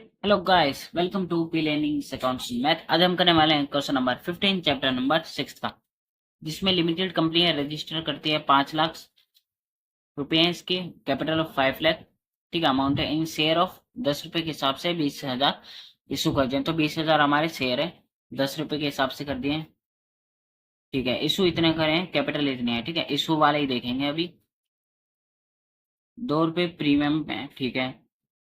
Hello guys, welcome to P learning accounts math. आज हम करने वाले हैं क्वेश्चन नंबर 15 चैप्टर नंबर 6 का, जिसमें लिमिटेड कंपनियां रजिस्टर करती है 5 लाख रुपए इसके कैपिटल ऑफ 5 लाख। ठीक है, अमाउंट है इन शेयर ऑफ 10 रुपए के हिसाब से 20,000 इशू कर दिए। तो 20,000 हमारे शेयर है, 10 रुपए के हिसाब से कर दिए हैं। ठीक है, इशू इतने करें, कैपिटल इतने हैं। ठीक है, इशू वाले ही देखेंगे अभी। 2 रुपए प्रीमियम है। ठीक है,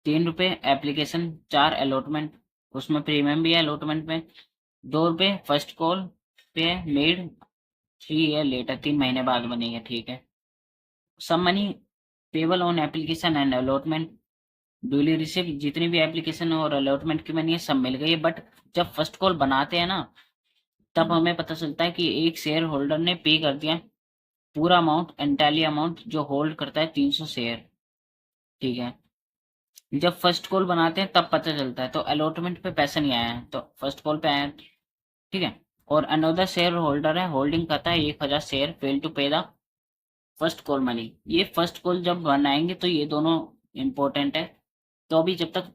3 रुपए एप्लीकेशन, 4 अलॉटमेंट, उसमें प्रीमियम भी है अलॉटमेंट में। 2 रुपए फर्स्ट कॉल पे मेड, 3 ईयर लेटर, 3 महीने बाद बनेगा। ठीक है, some money payable on application and allotment duly receive, जितनी भी एप्लीकेशन और अलॉटमेंट की मनी है सब मिल गई है। बट जब फर्स्ट कॉल बनाते हैं ना, तब हमें पता चलता है कि एक शेयर होल्डर ने पे कर दिया पूरा अमाउंट, एंटायरली अमाउंट जो होल्ड करता है 300 शेयर। ठीक है, जब फर्स्ट कॉल बनाते हैं तब पता चलता है। तो अलॉटमेंट पे पैसा नहीं आया है, तो फर्स्ट कॉल पे आया है। ठीक है, और अनदर शेयर होल्डर है, होल्डिंग करता है 1,000 शेयर, फेल टू पे द फर्स्ट कॉल मनी। ये फर्स्ट कॉल जब बनाएंगे तो ये दोनों इंपॉर्टेंट है। तो अभी जब तक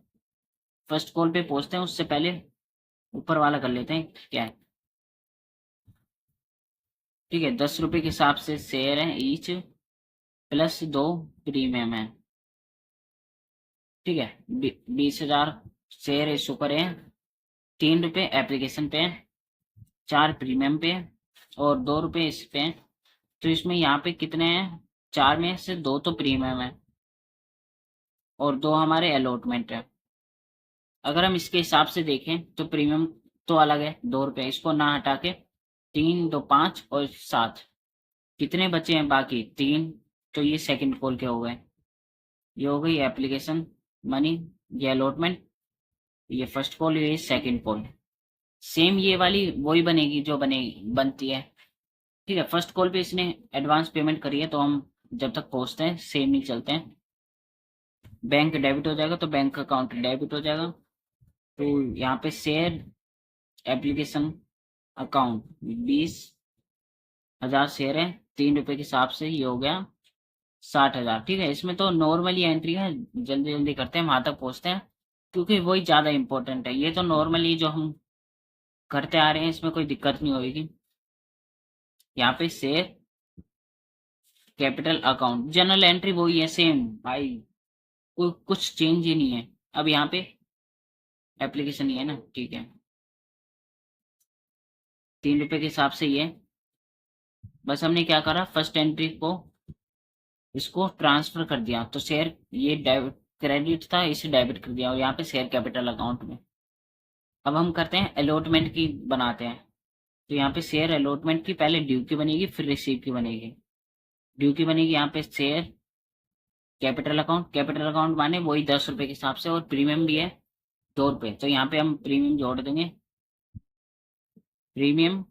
फर्स्ट कॉल पे पहुंचते हैं उससे पहले ऊपर वाला कर लेते हैं क्या है। ठीक है, 10 रुपए के हिसाब से शेयर है ईच, प्लस 2 प्रीमियम है। ठीक है, 20,000 शेयर इशू करे हैं, 3 रुपए एप्लीकेशन पे, 4 प्रीमियम पे और 2 रुपए इस पे। तो इसमें यहाँ पे कितने हैं, 4 में से 2 तो प्रीमियम है और 2 हमारे अलॉटमेंट है। अगर हम इसके हिसाब से देखें तो प्रीमियम तो अलग है, 2 रुपए, इसको ना हटा के 3 2 5 और 7, कितने बचे हैं बाकी 3। तो ये सेकंड कॉल के हो गए, ये हो गई एप्लीकेशन मनी, ये अलॉटमेंट, ये फर्स्ट कॉल, ये सेकंड कॉल। सेम ये वाली वही बनेगी जो बनती है। ठीक है, फर्स्ट कॉल पे इसने एडवांस पेमेंट करी है, तो हम जब तक पहुंचते हैं सेम ही चलते हैं। बैंक डेबिट हो जाएगा तो बैंक अकाउंट डेबिट हो जाएगा। तो यहाँ पे शेयर एप्लीकेशन अकाउंट 20,000 शेयर है, 3 रुपए के हिसाब से ये हो गया 60,000। ठीक है, इसमें तो नॉर्मली एंट्री है, जल्दी जल्दी करते हैं वहां तक पहुंचते हैं, क्योंकि वही ज्यादा इंपॉर्टेंट है। ये तो नॉर्मली जो हम करते आ रहे हैं, इसमें कोई दिक्कत नहीं होगी। यहाँ पे share capital account general entry वही है सेम भाई, कोई कुछ चेंज ही नहीं है। अब यहाँ पे एप्लीकेशन ही है ना। ठीक है, 3 रुपए के हिसाब से ये, बस हमने क्या करा, फर्स्ट एंट्री को इसको ट्रांसफर कर दिया, तो शेयर ये डेबिट क्रेडिट था, इसे डेबिट कर दिया और यहाँ पे शेयर कैपिटल अकाउंट में। अब हम करते हैं अलॉटमेंट की बनाते हैं। तो यहाँ पे शेयर अलॉटमेंट की पहले ड्यू की बनेगी, फिर रिसीव की बनेगी। ड्यू की बनेगी यहाँ पे share capital account, capital account माने वही 10 रुपए के हिसाब से, और प्रीमियम भी है 2 रुपए, तो यहाँ पे हम प्रीमियम जोड़ देंगे। प्रीमियम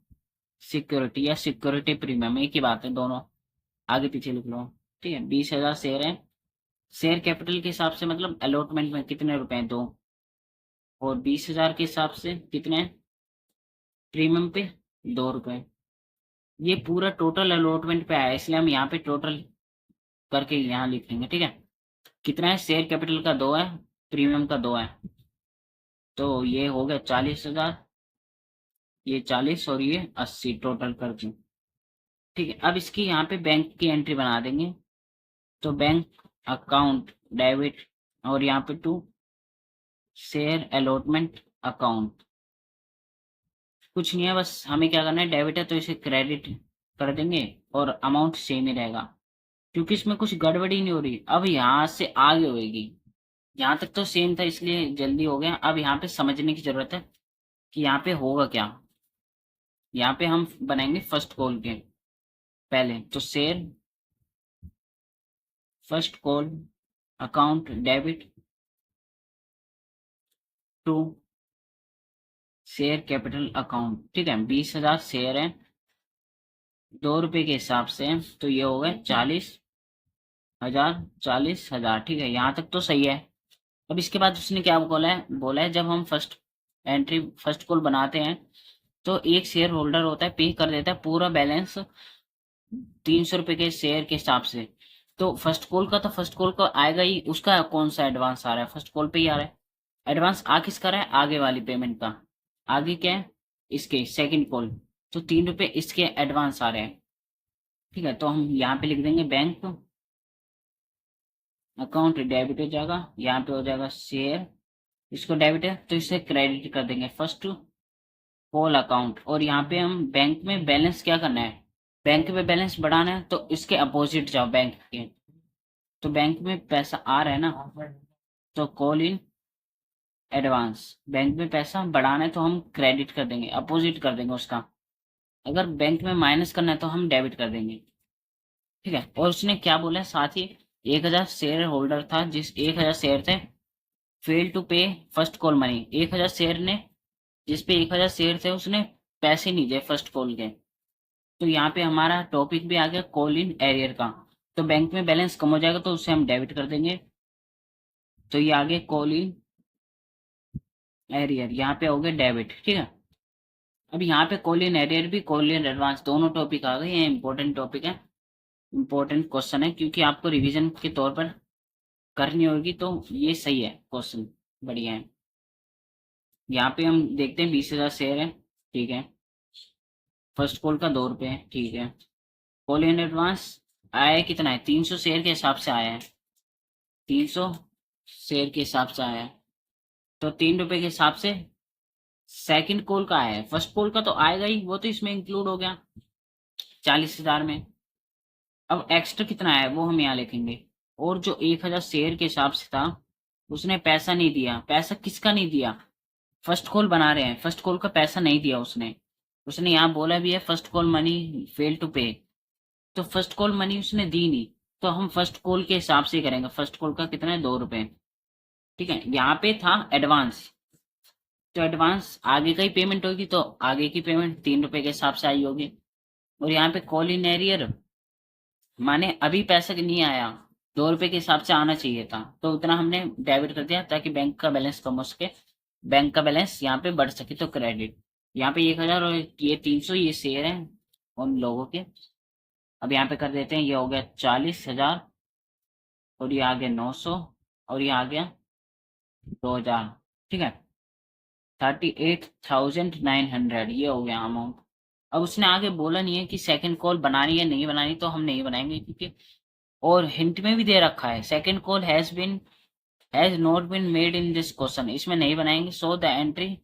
सिक्योरिटी या सिक्योरिटी प्रीमियम एक ही बात है, दोनों आगे पीछे लिख लो। ठीक है, 20,000 शेयर है, शेयर कैपिटल के हिसाब से मतलब अलॉटमेंट में कितने रुपए हैं, 2, और 20,000 के हिसाब से कितने हैं प्रीमियम पे, 2 रुपए। ये पूरा टोटल अलॉटमेंट पे आया, इसलिए हम यहाँ पे टोटल करके यहाँ लिख लेंगे। ठीक है, कितना है, शेयर कैपिटल का 2 है, प्रीमियम का 2 है, तो ये हो गया 40,000, ये 40 और ये 80 टोटल कर दूं। ठीक है, अब इसकी यहाँ पे बैंक की एंट्री बना देंगे। तो बैंक अकाउंट डेबिट, और यहाँ पे टू शेयर अलॉटमेंट अकाउंट, कुछ नहीं है, बस हमें क्या करना है, डेबिट है तो इसे क्रेडिट कर देंगे और अमाउंट सेम ही रहेगा, क्योंकि इसमें कुछ गड़बड़ी नहीं हो रही। अब यहाँ से आगे होगी, यहाँ तक तो सेम था इसलिए जल्दी हो गया। अब यहाँ पे समझने की जरूरत है कि यहाँ पे होगा क्या। यहाँ पे हम बनाएंगे फर्स्ट कॉल के पहले, तो share first call account debit to share capital account. ठीक है, 20,000 शेयर है, 2 रुपए के हिसाब से, तो ये हो गए 40,000, 40,000। ठीक है, यहाँ तक तो सही है। अब इसके बाद उसने क्या बोला है जब हम फर्स्ट कॉल बनाते हैं तो एक शेयर होल्डर होता है, पे कर देता है पूरा बैलेंस 300 रुपए के शेयर के हिसाब से। तो फर्स्ट कॉल का आएगा ही, उसका कौन सा एडवांस आ रहा है, फर्स्ट कॉल पे ही आ रहा है। एडवांस आ किसका रहा है, आगे वाली पेमेंट का। आगे क्या है, इसके सेकंड कॉल, तो 3 रुपए इसके एडवांस आ रहे हैं। ठीक है, तो हम यहाँ पे लिख देंगे बैंक अकाउंट डेबिट हो जाएगा, यहाँ पे हो जाएगा शेयर, इसको डेबिट है तो इसे क्रेडिट कर देंगे फर्स्ट कॉल अकाउंट। और यहाँ पे हम बैंक में बैलेंस क्या करना है, बैंक में बैलेंस बढ़ाना है तो इसके अपोजिट जाओ बैंक के। तो बैंक में पैसा आ रहा है ना, तो कॉल इन एडवांस। बैंक में पैसा बढ़ाना है तो हम क्रेडिट कर देंगे, अपोजिट कर देंगे उसका। अगर बैंक में माइनस करना है तो हम डेबिट कर देंगे। ठीक है, और उसने क्या बोला है साथ ही, 1,000 शेयर होल्डर था, जिस 1,000 शेयर थे, फेल टू पे फर्स्ट कॉल मनी। 1,000 शेयर ने, जिस पे 1,000 शेयर थे उसने पैसे नहीं दिए फर्स्ट कॉल के। तो यहाँ पे हमारा टॉपिक भी आ गया कॉल इन एरियर का। तो बैंक में बैलेंस कम हो जाएगा तो उसे हम डेबिट कर देंगे। तो ये आगे कॉल इन एरियर, यहाँ पे हो गए डेबिट। ठीक है, अब यहाँ पे कॉल इन एरियर भी कॉल इन एडवांस दोनों टॉपिक आ गए। ये इंपॉर्टेंट टॉपिक है, इंपॉर्टेंट क्वेश्चन है, क्योंकि आपको रिवीजन के तौर पर करनी होगी, तो ये सही है क्वेश्चन, बढ़िया है। यहाँ पे हम देखते हैं 20,000 शेयर है। ठीक है, फर्स्ट कॉल का 2 रुपये, ठीक है। कॉल इन एडवांस आया है कितना है, 300 शेयर के हिसाब से आया है, 300 शेयर के हिसाब से आया है। तो 3 रुपए के हिसाब से सेकंड कॉल का आया है, फर्स्ट कॉल का तो आएगा ही, वो तो इसमें इंक्लूड हो गया 40,000 में। अब एक्स्ट्रा कितना है वो हम यहाँ लिखेंगे। और जो 1,000 शेयर के हिसाब से था, उसने पैसा नहीं दिया। पैसा किसका नहीं दिया, फर्स्ट कॉल बना रहे हैं, फर्स्ट कॉल का पैसा नहीं दिया उसने। उसने यहाँ बोला भी है first call money fail to pay, तो फर्स्ट कॉल मनी उसने दी नहीं। तो हम फर्स्ट कॉल के हिसाब से करेंगे। फर्स्ट कॉल का कितना है, 2 रुपए। ठीक है, यहाँ पे था एडवांस, तो एडवांस आगे का ही पेमेंट होगी, तो आगे की पेमेंट 3 रुपए के हिसाब से आई होगी। और यहाँ पे कॉल इन एरियर माने अभी पैसा नहीं आया, 2 रुपए के हिसाब से आना चाहिए था, तो उतना हमने डेबिट कर दिया ताकि बैंक का बैलेंस कम हो सके, बैंक का बैलेंस यहाँ पे बढ़ सके, तो क्रेडिट। यहाँ पे 1,000 और ये 300 ये शेयर है उन लोगों के। अब यहाँ पे कर देते हैं, ये हो गया 40,000, और ये आ गया 900, और ये आ गया 2,000। ठीक है, 38,900 ये हो गया अमाउंट। अब उसने आगे बोला नहीं है कि सेकंड कॉल बनानी है नहीं बनानी, तो हम नहीं बनाएंगे, क्योंकि और हिंट में भी दे रखा है second call has not been made in this question, इसमें नहीं बनाएंगे। So the entry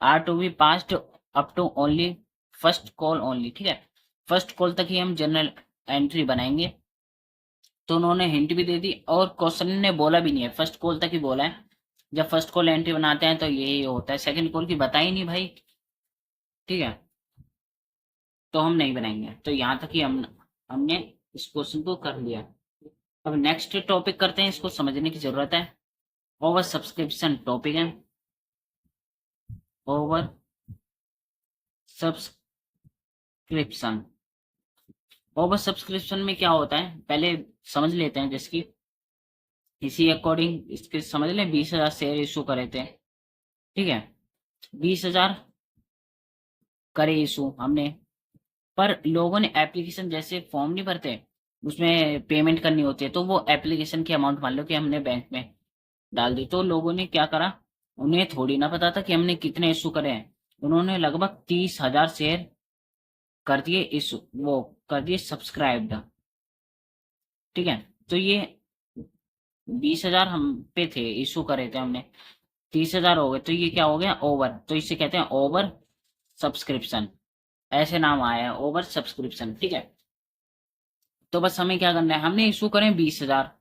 are to be passed up to only first call only. ठीक है, फर्स्ट कॉल तक ही हम जनरल एंट्री बनाएंगे। तो उन्होंने हिंट भी दे दी, और क्वेश्चन ने बोला भी नहीं है, फर्स्ट कॉल तक ही बोला है। जब फर्स्ट कॉल एंट्री बनाते हैं तो यही होता है, सेकंड कॉल की बताई नहीं भाई। ठीक है, तो हम नहीं बनाएंगे। तो यहाँ तक ही हमने इस क्वेश्चन को कर लिया। अब नेक्स्ट टॉपिक करते हैं, इसको समझने की जरूरत है। ओवर सब्सक्रिप्शन टॉपिक है, ओवर सब्सक्रिप्शन। ओवर सब्सक्रिप्शन में क्या होता है पहले समझ लेते हैं, जिसकी इसी अकॉर्डिंग इसके समझ लें। 20,000 शेयर इशू करे थे, ठीक है, 20,000 करे इशू हमने, पर लोगों ने एप्लीकेशन जैसे फॉर्म नहीं भरते, उसमें पेमेंट करनी होती है, तो वो एप्लीकेशन की अमाउंट मान लो कि हमने बैंक में डाल दी। तो लोगों ने क्या करा, उन्हें थोड़ी ना पता था कि हमने कितने इशू करे हैं। उन्होंने लगभग 30,000 शेयर कर दिए इशू, वो कर दिए सब्सक्राइब्ड। ठीक है, तो ये 20,000 हम पे थे, इशू करे थे हमने, 30,000 हो गए, तो ये क्या हो गया, ओवर। तो इसे कहते हैं ओवर सब्सक्रिप्शन, ऐसे नाम आया है ओवर सब्सक्रिप्शन। ठीक है, तो बस हमें क्या करना है, हमने इशू करें 20,000,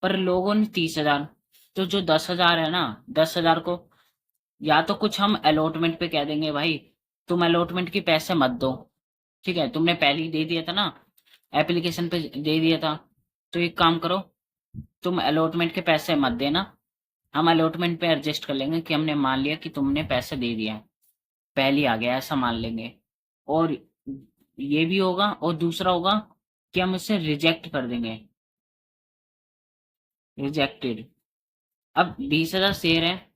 पर लोगों ने 30,000, तो जो 10,000 है ना, 10,000 को या तो कुछ हम अलॉटमेंट पे कह देंगे, भाई तुम अलॉटमेंट की पैसे मत दो। ठीक है, तुमने पहले ही दे दिया था ना, एप्लीकेशन पे दे दिया था, तो एक काम करो, तुम अलॉटमेंट के पैसे मत देना, हम अलॉटमेंट पे एडजस्ट कर लेंगे कि हमने मान लिया कि तुमने पैसे दे दिया है, पहले आ गया, ऐसा मान लेंगे। और ये भी होगा, और दूसरा होगा कि हम इसे रिजेक्ट कर देंगे, रिजेक्टेड। अब 20,000 शेयर है,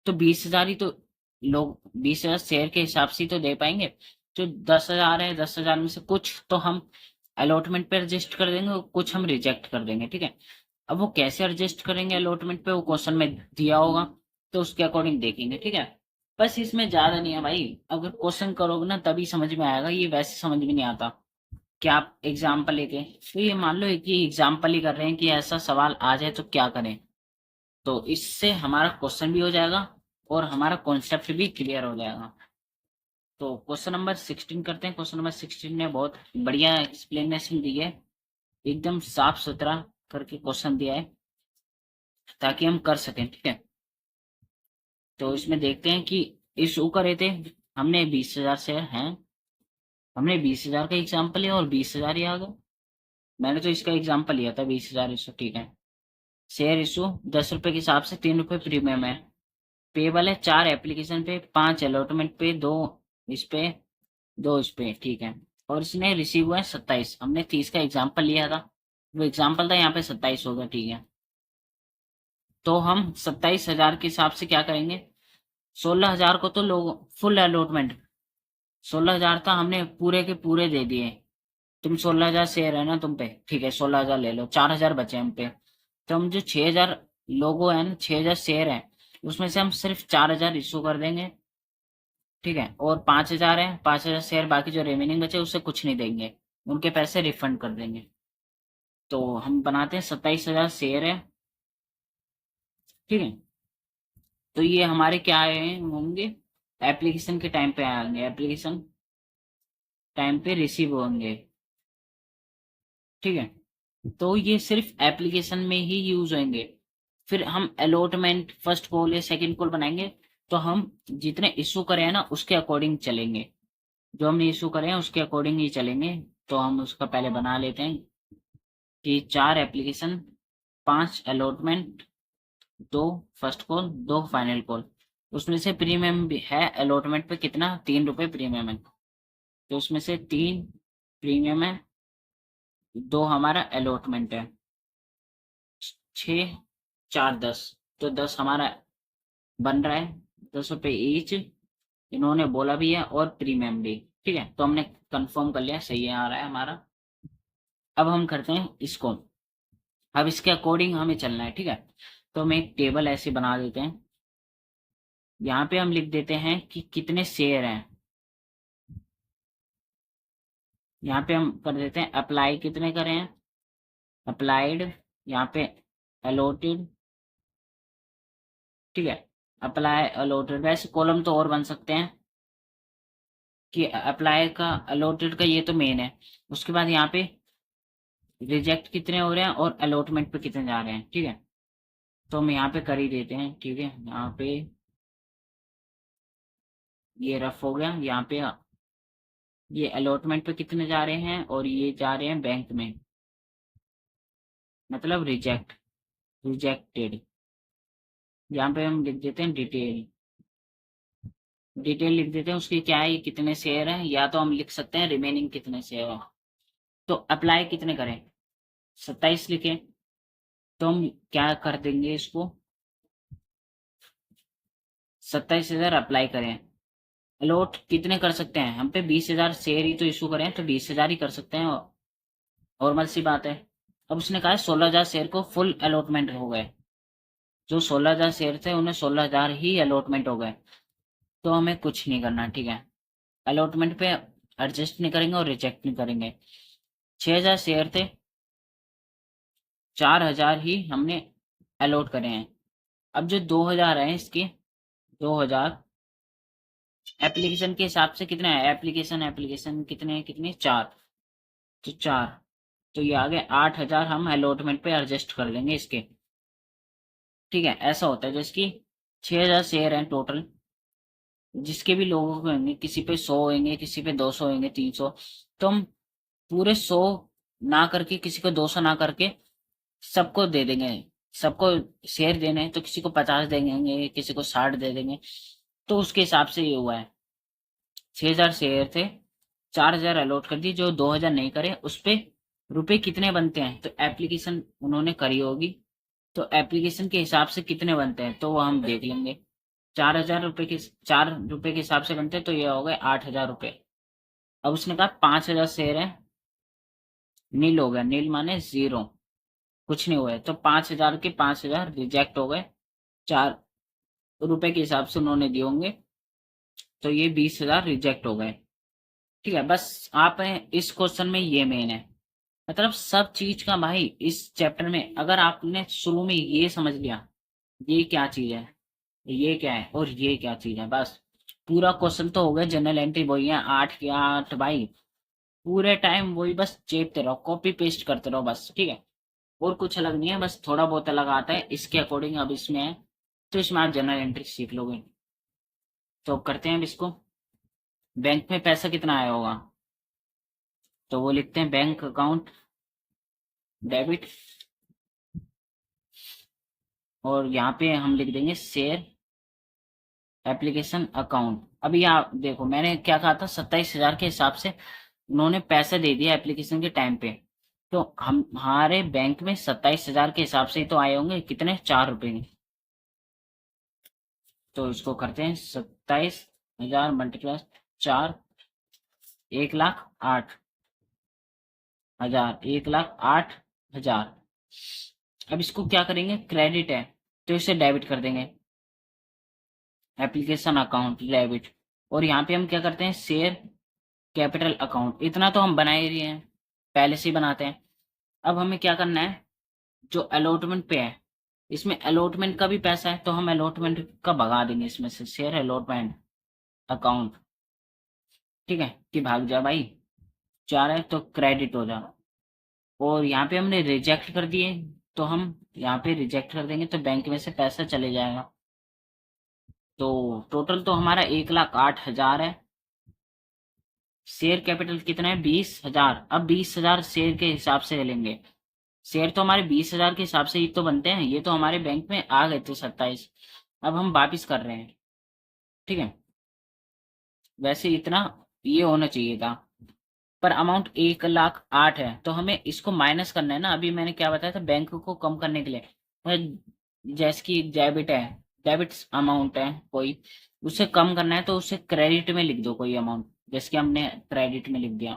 तो 20,000 ही तो लोग 20,000 शेयर के हिसाब से ही तो दे पाएंगे। जो 10,000 है, 10,000 में से कुछ तो हम अलॉटमेंट पे एडजस्ट कर देंगे और कुछ हम रिजेक्ट कर देंगे। ठीक है, अब वो कैसे एडजस्ट करेंगे अलॉटमेंट पे, वो क्वेश्चन में दिया होगा। तो उसके अकॉर्डिंग देखेंगे, ठीक है। बस इसमें ज्यादा नहीं है भाई, अगर क्वेश्चन करोगे ना तभी समझ में आएगा, ये वैसे समझ में नहीं आता कि आप एग्जाम्पल लेके, तो ये मान लो कि एग्जाम्पल ही कर रहे हैं कि ऐसा सवाल आ जाए तो क्या करें, तो इससे हमारा क्वेश्चन भी हो जाएगा और हमारा कॉन्सेप्ट भी क्लियर हो जाएगा। तो क्वेश्चन नंबर 16 करते हैं। क्वेश्चन नंबर 16 ने बहुत बढ़िया एक्सप्लेनेशन दी है, एकदम साफ सुथरा करके क्वेश्चन दिया है ताकि हम कर सकें, ठीक है। तो इसमें देखते हैं कि इशू करे थे, हमने 20,000 शेयर हैं, हमने 20,000 का एग्जाम्पल लिया और 20,000 ही आ गया। मैंने तो इसका एग्जाम्पल लिया था 20,000 इशू, ठीक है। शेयर इशू 10 रुपए के हिसाब से 3 रुपए प्रीमियम है, पेबल है 4 एप्लीकेशन पे, 5 अलॉटमेंट पे, 2 इस पे, 2 इस पे, ठीक है। और इसने रिसीव हुआ है 27, हमने 30 का एग्जाम्पल लिया था, वो एग्जाम्पल था, यहाँ पे 27 होगा, ठीक है। तो हम 27,000 के हिसाब से क्या करेंगे, 16,000 को तो लोग फुल अलॉटमेंट, 16,000 था हमने पूरे के पूरे दे दिए। तुम 16,000 शेयर है ना तुम पे, ठीक है, 16,000 ले लो, 4,000 बचे हम पे। तो हम जो 6,000 लोगो है ना, 6,000 शेयर है, उसमें से हम सिर्फ 4,000 इशू कर देंगे, ठीक है। और 5,000 है, 5,000 शेयर बाकी जो रिमेनिंग बचे उससे कुछ नहीं देंगे, उनके पैसे रिफंड कर देंगे। तो हम बनाते हैं 27,000 शेयर है, ठीक है। तो ये हमारे क्या आए होंगे, एप्लीकेशन के टाइम पे आएंगे, एप्लीकेशन टाइम पे रिसीव होंगे, ठीक है। तो ये सिर्फ एप्लीकेशन में ही यूज होंगे। फिर हम अलॉटमेंट फर्स्ट कॉल या सेकंड कॉल बनाएंगे, तो हम जितने इशू करे हैं ना उसके अकॉर्डिंग चलेंगे, जो हमने इशू करे हैं उसके अकॉर्डिंग ही चलेंगे। तो हम उसका पहले बना लेते हैं कि 4 application, 5 allotment, 2 first call, 2 final call. उसमें से प्रीमियम भी है अलॉटमेंट पे कितना, 3 रुपए प्रीमियम है, तो उसमें से 3 प्रीमियम है, 2 हमारा अलॉटमेंट है, 6 4 10, तो 10 हमारा बन रहा है, 10 रुपए ईच, इन्होंने बोला भी है और प्रीमियम भी, ठीक है। तो हमने कंफर्म कर लिया, सही है, आ रहा है हमारा। अब हम करते हैं इसको, अब इसके अकॉर्डिंग हमें चलना है, ठीक है। तो हम एक टेबल ऐसे बना देते हैं, यहाँ पे हम लिख देते हैं कि कितने शेयर हैं, यहाँ पे हम कर देते हैं अप्लाई कितने करें हैं, अप्लाइड, यहाँ पे अलॉटेड, ठीक है। अप्लाई अलॉटेड, वैसे कॉलम तो और बन सकते हैं कि अप्लाई का अलॉटेड का, ये तो मेन है। उसके बाद यहाँ पे रिजेक्ट कितने हो रहे हैं और अलॉटमेंट पे कितने जा रहे हैं, ठीक है। तो हम यहाँ पे कर ही देते हैं, ठीक है। यहाँ पे ये रफ हो गया, यहाँ पे ये अलॉटमेंट पे कितने जा रहे हैं और ये जा रहे हैं बैंक में, मतलब रिजेक्टेड। यहाँ पे हम लिख देते हैं डिटेल, डिटेल लिख देते हैं उसकी क्या है, ये कितने शेयर हैं, या तो हम लिख सकते हैं रिमेनिंग कितने शेयर हैं। तो अप्लाई कितने करें, 27 लिखें, तो हम क्या कर देंगे इसको, 27,000 अप्लाई करें, अलॉट कितने कर सकते हैं, हम पे 20,000 शेयर ही तो इशू करें, तो 20,000 ही कर सकते हैं, नॉर्मल सी बात है। अब उसने कहा 16,000 शेयर को फुल अलॉटमेंट हो गए, जो 16,000 शेयर थे उन्हें 16,000 ही अलॉटमेंट हो गए, तो हमें कुछ नहीं करना, ठीक है। अलॉटमेंट पे एडजस्ट नहीं करेंगे और रिजेक्ट नहीं करेंगे। 6,000 शेयर थे, 4,000 ही हमने अलॉट करे हैं। अब जो 2,000 है इसके, 2,000 एप्लीकेशन के हिसाब से कितने है, एप्लीकेशन एप्लीकेशन कितने कितने 4, तो 4, तो ये आ गए 8,000, हम अलॉटमेंट पे एडजस्ट कर देंगे इसके, ठीक है। ऐसा होता है जैसे कि 6,000 शेयर हैं टोटल, जिसके भी लोगों के होंगे, किसी पे 100 होंगे, किसी पे 200 होंगे, 300, तो हम पूरे 100 ना करके, किसी को 200 ना करके सबको दे देंगे। सबको शेयर देने हैं तो किसी को 50 दे देंगे, किसी को 60 दे देंगे, तो उसके हिसाब से ये हुआ है। 6,000 शेयर थे, 4,000 अलॉट कर दिए, जो 2,000 नहीं करे उस पे रुपए कितने बनते हैं, तो एप्लीकेशन उन्होंने करी होगी, तो एप्लीकेशन के हिसाब से कितने बनते हैं तो वो हम देख लेंगे। 4,000 रुपए के, 4 रुपए के हिसाब से बनते हैं, तो ये हो गए 8,000 रुपए। अब उसने कहा 5,000 शेयर है, नील हो गया, नील माने जीरो, कुछ नहीं हुआ है, तो 5,000 के 5,000 रिजेक्ट हो गए, चार रुपए के हिसाब से उन्होंने दिए होंगे, तो ये 20,000 रिजेक्ट हो गए। ठीक है, बस आप इस क्वेश्चन में ये मेन है, मतलब सब चीज का भाई इस चैप्टर में अगर आपने शुरू में ये समझ लिया ये क्या चीज है, ये क्या है और ये क्या चीज है, बस पूरा क्वेश्चन तो हो गया। जनरल एंट्री वही है 8 के 8 भाई, पूरे टाइम वही बस चेपते रहो, कॉपी पेस्ट करते रहो बस। ठीक है, और कुछ अलग नहीं है, बस थोड़ा बहुत अलग आता है इसके अकॉर्डिंग अब इसमें है, तो इसमें आप जनरल एंट्री सीख लोगे। तो अब करते हैं अब इसको। बैंक में पैसा कितना आया होगा, तो वो लिखते हैं बैंक अकाउंट डेबिट, और यहाँ पे हम लिख देंगे शेयर एप्लीकेशन अकाउंट। अभी आप देखो मैंने क्या कहा था, 27,000 के हिसाब से उन्होंने पैसे दे दिया एप्लीकेशन के टाइम पे, तो हम हमारे बैंक में 27,000 के हिसाब से ही तो आए होंगे, कितने 4 रुपए। तो इसको करते हैं 27,000 मल्टीप्लाई 4, 1,08,000, 1,08,000। अब इसको क्या करेंगे, क्रेडिट है तो इसे डेबिट कर देंगे, एप्लीकेशन अकाउंट डेबिट। और यहाँ पे हम क्या करते हैं, शेयर कैपिटल अकाउंट, इतना तो हम बना ही रहे हैं, पहले से ही बनाते हैं। अब हमें क्या करना है, जो अलॉटमेंट पे है इसमें अलॉटमेंट का भी पैसा है, तो हम अलॉटमेंट का भगा देंगे इसमें से, शेयर अलॉटमेंट अकाउंट। ठीक है, कि भाग जा भाई, 4 है तो क्रेडिट हो जा। और यहाँ पे हमने रिजेक्ट कर दिए, तो हम यहाँ पे रिजेक्ट कर देंगे तो बैंक में से पैसा चले जाएगा। तो टोटल तो हमारा 1,08,000 है। शेयर कैपिटल कितना है, 20,000। अब 20,000 शेयर के हिसाब से लेंगे, शेयर तो हमारे 20,000 के हिसाब से ही तो बनते हैं, ये तो हमारे बैंक में आ गए थे 27, अब हम वापिस कर रहे हैं। ठीक है, वैसे इतना ये होना चाहिए था, पर अमाउंट 1,08,000 है, तो हमें इसको माइनस करना है ना। अभी मैंने क्या बताया था, बैंक को कम करने के लिए जैसे कि डेबिट है, डेबिट अमाउंट है कोई, उसे कम करना है तो उसे क्रेडिट में लिख दो कोई अमाउंट, जैसे कि हमने क्रेडिट में लिख दिया।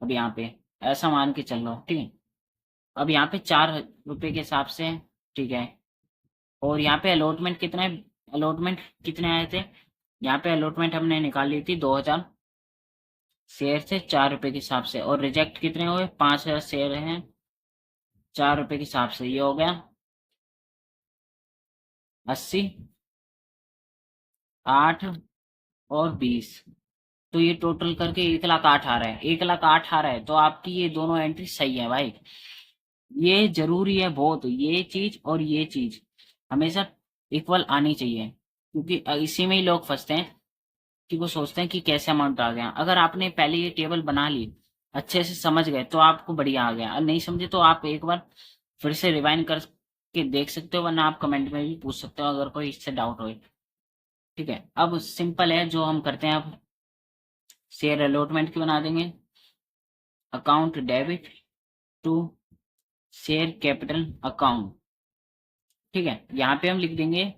अब यहाँ पे ऐसा मान के चल लो। ठीक है, अब यहाँ पे 4 रुपए के हिसाब से है। ठीक है, और यहाँ पे अलॉटमेंट कितना है, अलॉटमेंट कितने आए थे, यहाँ पे अलॉटमेंट हमने निकाल ली थी 2,000 शेयर से 4 रुपए के हिसाब से, और रिजेक्ट कितने हुए, 5,000 शेयर हैं 4 रुपए के हिसाब से, ये हो गया 80, 8 और 20। तो ये टोटल करके 1,08,000 आ रहा है, 1,08,000 आ रहा है, तो आपकी ये दोनों एंट्री सही है भाई। ये जरूरी है बहुत, ये चीज और ये चीज हमेशा इक्वल आनी चाहिए, क्योंकि इसी में ही लोग फंसते हैं कि वो सोचते हैं कि कैसे अमाउंट आ गया। अगर आपने पहले ये टेबल बना ली, अच्छे से समझ गए तो आपको बढ़िया आ गया, और नहीं समझे तो आप एक बार फिर से रिवाइंड करके देख सकते हो, वरना आप कमेंट में भी पूछ सकते हो अगर कोई इससे डाउट हो। ठीक है, अब सिंपल है जो हम करते हैं, अब शेयर अलॉटमेंट की बना देंगे, account debit to share capital account. ठीक है, यहाँ पे हम लिख देंगे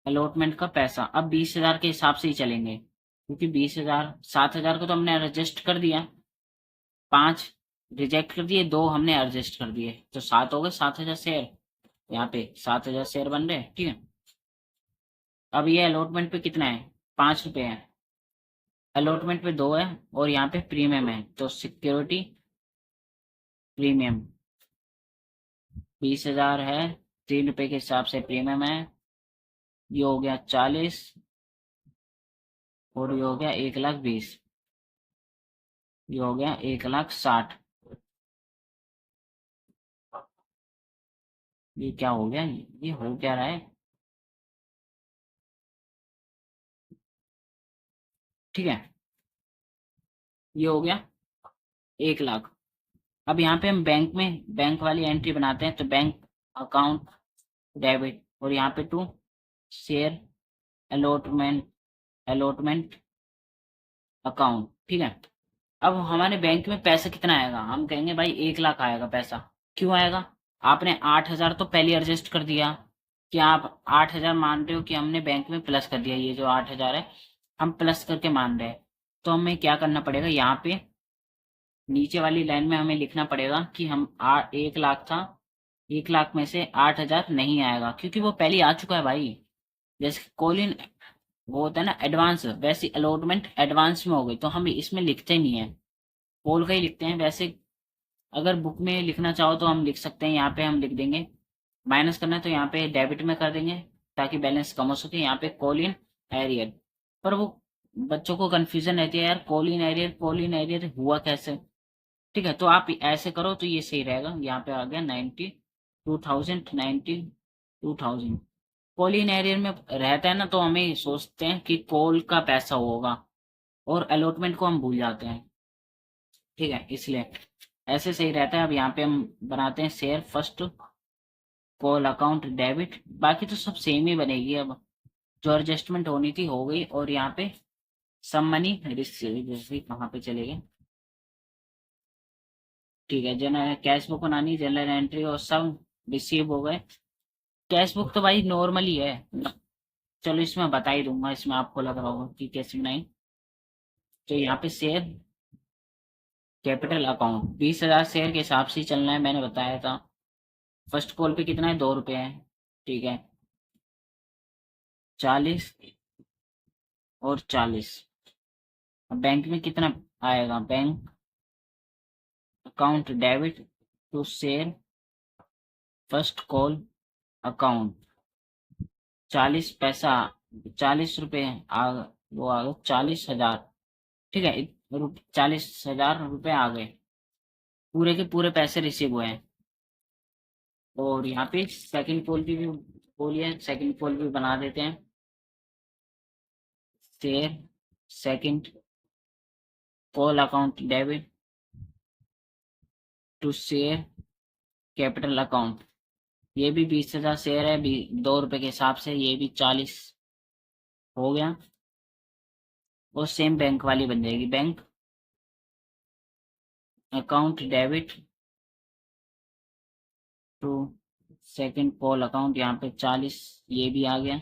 अलॉटमेंट का पैसा। अब 20,000 के हिसाब से ही चलेंगे, क्योंकि 20,000, 7,000 को तो हमने एडजस्ट कर दिया, 5 रिजेक्ट कर दिए, 2 हमने एडजस्ट कर दिए, तो 7 हो गए, 7,000 शेयर, यहाँ पे 7,000 शेयर बन रहे हैं। ठीक है, अब ये अलॉटमेंट पे कितना है, 5 रुपए है, अलॉटमेंट पे 2 है, और यहाँ पे प्रीमियम है, तो सिक्योरिटी प्रीमियम 20,000 है, 3 रुपए के हिसाब से प्रीमियम है, ये हो गया 40, और ये हो गया 1,20,000, ये हो गया 1,60,000। ये क्या हो गया, ये हो क्या रहा है। ठीक है, ये हो गया 1,00,000। अब यहाँ पे हम बैंक में बैंक वाली एंट्री बनाते हैं, तो बैंक अकाउंट डेबिट, और यहाँ पे to share allotment allotment account. ठीक है, अब हमारे बैंक में पैसा कितना आएगा, हम कहेंगे भाई 1,00,000 आएगा पैसा। क्यों आएगा, आपने 8,000 तो पहले एडजस्ट कर दिया, कि आप 8,000 मान रहे हो कि हमने बैंक में प्लस कर दिया, ये जो 8,000 है हम प्लस करके मान रहे हैं, तो हमें क्या करना पड़ेगा, यहाँ पे नीचे वाली लाइन में हमें लिखना पड़ेगा कि हम 1,00,000 था, 1,00,000 में से 8,000 नहीं आएगा, क्योंकि वो पहले आ चुका है भाई। जैसे कॉल इन वो होता है ना एडवांस, वैसे अलॉटमेंट एडवांस में हो गई, तो हम इसमें लिखते नहीं है, कॉल का ही लिखते हैं। वैसे अगर बुक में लिखना चाहो तो हम लिख सकते हैं, यहाँ पे हम लिख देंगे, माइनस करना है तो यहाँ पे डेबिट में कर देंगे ताकि बैलेंस कम हो सके, यहाँ पे कॉल इन एरियर। पर वो बच्चों को कंफ्यूजन रहती है यार, कॉल इन एरियर हुआ कैसे। ठीक है, तो आप ऐसे करो तो ये सही रहेगा। यहाँ पे आ गया 92,000 कॉल इन एरियर में रहता है ना, तो हमें सोचते हैं कि कॉल का पैसा होगा और अलॉटमेंट को हम भूल जाते हैं। ठीक है, इसलिए ऐसे सही रहता है। अब यहाँ पे हम बनाते हैं share first call account debit, बाकी तो सब सेम ही बनेगी। अब जो एडजस्टमेंट होनी थी हो गई, और यहाँ पे सम मनी रिसीव कहाँ पे चले गए। ठीक है, जनरल कैश बुक बनानी, जनरल एंट्री और सब रिसीव हो गए। कैश बुक तो भाई नॉर्मल ही है, चलो इसमें बता ही दूंगा, इसमें आपको लग रहा होगा कि कैसे बनाई। तो यहाँ पे शेयर कैपिटल अकाउंट 20,000 शेयर के हिसाब से ही चलना है, मैंने बताया था। फर्स्ट कॉल पे कितना है, 2 रुपये है। ठीक है, 40 और 40। अब बैंक में कितना आएगा, bank account debit to share first call account 40 पैसा, 40 रुपये आ, वो आ गए 40,000। ठीक है, 40,000 रुपये आ गए, पूरे के पूरे पैसे रिसीव हुए हैं। और यहाँ पे सेकंड कॉल की भी बोलिए, सेकंड कॉल भी बना देते हैं। Share second call account debit to share capital account, ये भी 20,000 शेयर है, 2 रुपए के हिसाब से, ये भी 40 हो गया। और सेम बैंक वाली बन जाएगी, bank account debit to second call account, यहाँ पे 40 ये भी आ गया,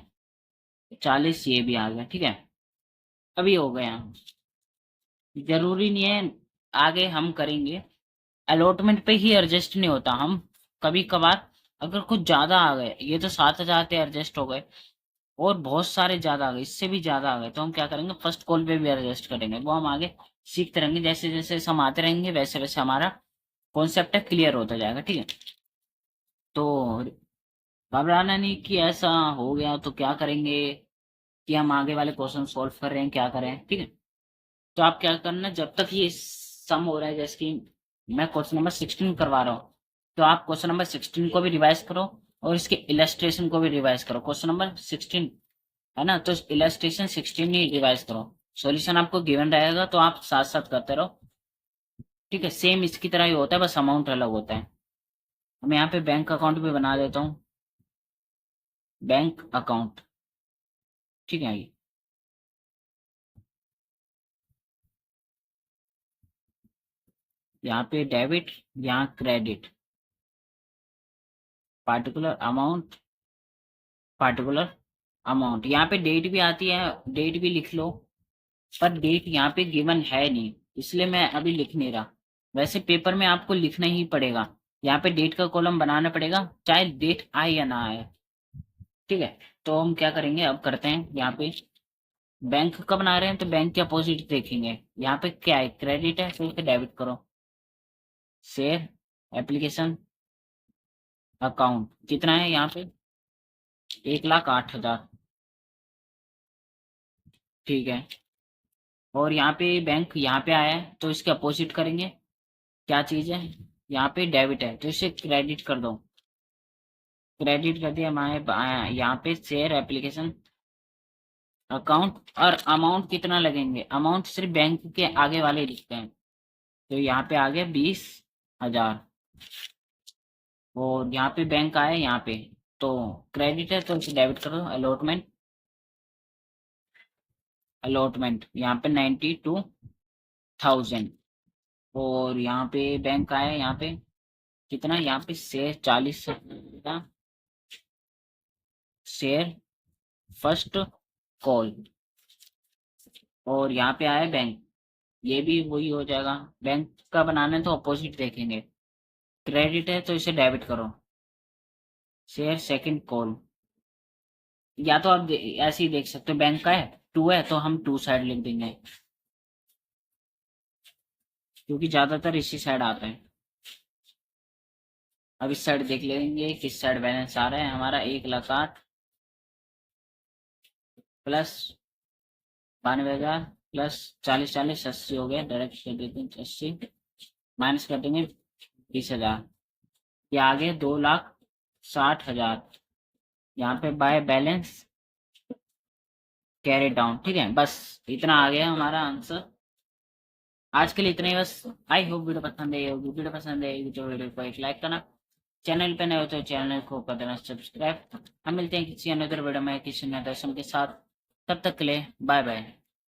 40 ये भी आ गया। ठीक है, अभी हो गया। जरूरी नहीं है आगे हम करेंगे, अलॉटमेंट पे ही एडजस्ट नहीं होता, हम कभी कभार अगर कुछ ज्यादा आ गए, ये तो 7,000 पे एडजस्ट हो गए, और बहुत सारे ज्यादा आ गए, इससे भी ज्यादा आ गए, तो हम क्या करेंगे, फर्स्ट कॉल पे भी एडजस्ट करेंगे, वो हम आगे सीखते रहेंगे, जैसे जैसे हम आते रहेंगे वैसे वैसे हमारा कॉन्सेप्ट है क्लियर होता जाएगा। ठीक है, तो घबराना नहीं कि ऐसा हो गया तो क्या करेंगे, कि हम आगे वाले क्वेश्चन सॉल्व कर रहे हैं क्या करें। ठीक है, तो आप क्या करना, जब तक ये सम हो रहा है, जैसे कि मैं क्वेश्चन नंबर 16 करवा रहा हूँ, तो आप क्वेश्चन नंबर 16 को भी रिवाइज करो और इसके इलस्ट्रेशन को भी रिवाइज करो। क्वेश्चन नंबर 16 है ना, तो इलस्ट्रेशन 16 ही रिवाइज करो, सॉल्यूशन आपको गिवन रहेगा तो आप साथ साथ करते रहो। ठीक है, सेम इसकी तरह ही होता है, बस अमाउंट अलग होता है। मैं यहाँ पे बैंक अकाउंट भी बना देता हूँ, बैंक अकाउंट। ठीक है, यहाँ पे डेबिट, यहाँ credit, particular amount, particular amount, यहाँ पे डेट भी आती है, डेट भी लिख लो, पर डेट यहाँ पे गिवन है नहीं, इसलिए मैं अभी लिख नहीं रहा। वैसे पेपर में आपको लिखना ही पड़ेगा, यहाँ पे डेट का कॉलम बनाना पड़ेगा, चाहे डेट आए या ना आए। ठीक है, तो हम क्या करेंगे, अब करते हैं यहाँ पे बैंक का बना रहे हैं, तो बैंक के अपोजिट देखेंगे, यहाँ पे क्या है, क्रेडिट है, तो इसे डेबिट करो। शेयर एप्लीकेशन अकाउंट कितना है यहाँ पे, 1,08,000। ठीक है, और यहाँ पे बैंक यहाँ पे आया है, तो इसके अपोजिट करेंगे, क्या चीज है, यहाँ पे डेबिट है तो इसे क्रेडिट कर दो। क्रेडिट कर दिया हमारे यहाँ पे शेयर एप्लीकेशन अकाउंट, और अमाउंट कितना लगेंगे, अमाउंट सिर्फ बैंक के आगे वाले ही लिखते हैं, तो यहाँ पे आ गया 20,000। और यहाँ पे बैंक आया यहाँ पे, तो क्रेडिट है तो इसे डेबिट करो। अलॉटमेंट, अलॉटमेंट यहाँ पे 92,000। और यहाँ पे बैंक आया यहाँ पे कितना, यहाँ पे शेयर 40 का, शेयर फर्स्ट कॉल, और यहाँ पे आया बैंक, ये भी वही हो जाएगा। बैंक का बनाना है तो अपोजिट देखेंगे, क्रेडिट है तो इसे डेबिट करो, शेयर सेकंड कॉल, या तो आप ऐसे ही देख सकते हो, बैंक का है 2 है तो हम 2 साइड लिख देंगे, क्योंकि ज्यादातर इसी साइड आता है। अब इस साइड देख लेंगे किस साइड बैलेंस आ रहा है हमारा। 1,08,000 प्लस 92,000 प्लस 40, 80 हो गया, डायरेक्ट कर देते हैं 80, माइनस कर देंगे 20,000, ये आ गए 2,60,000। यहाँ पे बाय बैलेंस कैरी डाउन, ठीक है, बस इतना आ गया हमारा आंसर। आज के लिए इतना ही बस। आई होप वीडियो पसंद आई होगी, वीडियो पसंद आएगी तो वीडियो को एक लाइक करना, चैनल पे नए हो तो चैनल को कर देना सब्सक्राइब। हम मिलते हैं किसी अनदर वीडियो में किसी नए दर्शन के साथ, तब तक के लिए बाय बाय।